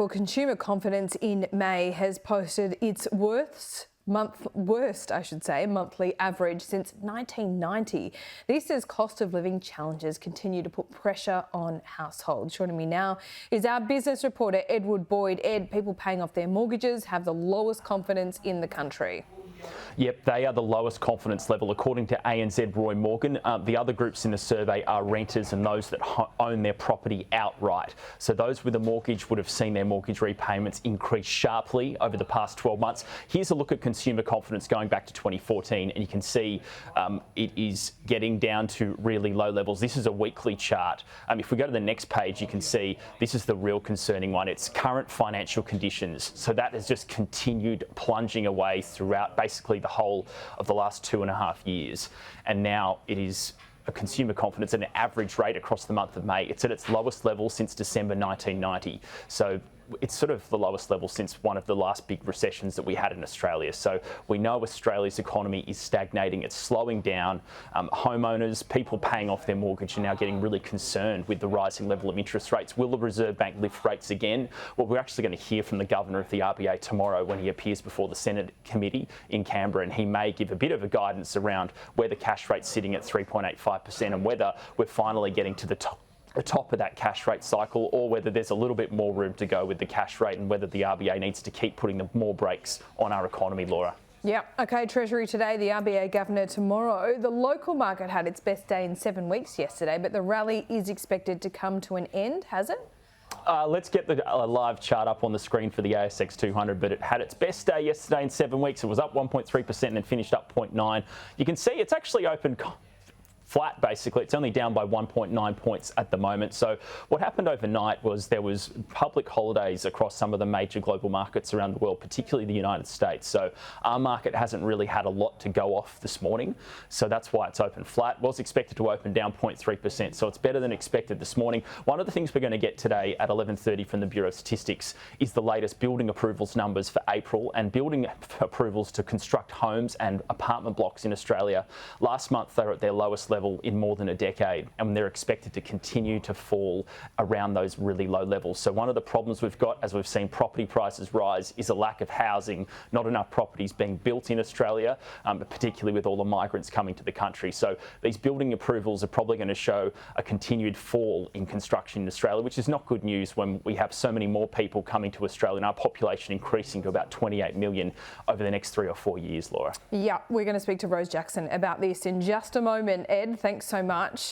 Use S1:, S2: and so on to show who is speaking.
S1: Well, consumer confidence in May has posted its worst monthly average since 1990. This as cost of living challenges continue to put pressure on households. Joining me now is our business reporter, Edward Boyd. Ed, people paying off their mortgages have the lowest confidence in the country.
S2: Yep, they are the lowest confidence level according to ANZ-Roy Morgan. The other groups in the survey are renters and those that own their property outright. So those with a mortgage would have seen their mortgage repayments increase sharply over the past 12 months. Here's a look at consumer confidence going back to 2014, and you can see it is getting down to really low levels. This is a weekly chart. If we go to the next page, you can see this is the real concerning one. It's current financial conditions. So that has just continued plunging away throughout basically the whole of the last 2.5 years. And now it is a consumer confidence at an average rate across the month of May. It's at its lowest level since December 1990. So it's sort of the lowest level since one of the last big recessions that we had in Australia. So we know Australia's economy is stagnating, it's slowing down. Homeowners, people paying off their mortgage are now getting really concerned with the rising level of interest rates. Will the Reserve Bank lift rates again? Well, we're actually going to hear from the Governor of the RBA tomorrow when he appears before the Senate committee in Canberra, and he may give a bit of a guidance around where the cash rate's sitting at 3.85% and whether we're finally getting to the top of that cash rate cycle, or whether there's a little bit more room to go with the cash rate and whether the RBA needs to keep putting more brakes on our economy, Laura.
S1: Yeah, OK, Treasury today, the RBA Governor tomorrow. The local market had its best day in 7 weeks yesterday, but the rally is expected to come to an end, has it?
S2: Let's get the live chart up on the screen for the ASX 200, but it had its best day yesterday in 7 weeks. It was up 1.3% and then finished up 0.9%. You can see it's actually opened flat, basically. It's only down by 1.9 points at the moment. So what happened overnight was there was public holidays across some of the major global markets around the world, particularly the United States. So our market hasn't really had a lot to go off this morning. So that's why it's open flat. Was expected to open down 0.3%. So it's better than expected this morning. One of the things we're going to get today at 11:30 from the Bureau of Statistics is the latest building approvals numbers for April, and building approvals to construct homes and apartment blocks in Australia. Last month, they were at their lowest level in more than a decade, and they're expected to continue to fall around those really low levels. So one of the problems we've got, as we've seen property prices rise, is a lack of housing, not enough properties being built in Australia, particularly with all the migrants coming to the country. So these building approvals are probably going to show a continued fall in construction in Australia, which is not good news when we have so many more people coming to Australia and our population increasing to about 28 million over the next 3 or 4 years, Laura.
S1: Yeah, we're going to speak to Rose Jackson about this in just a moment. Ed, thanks so much.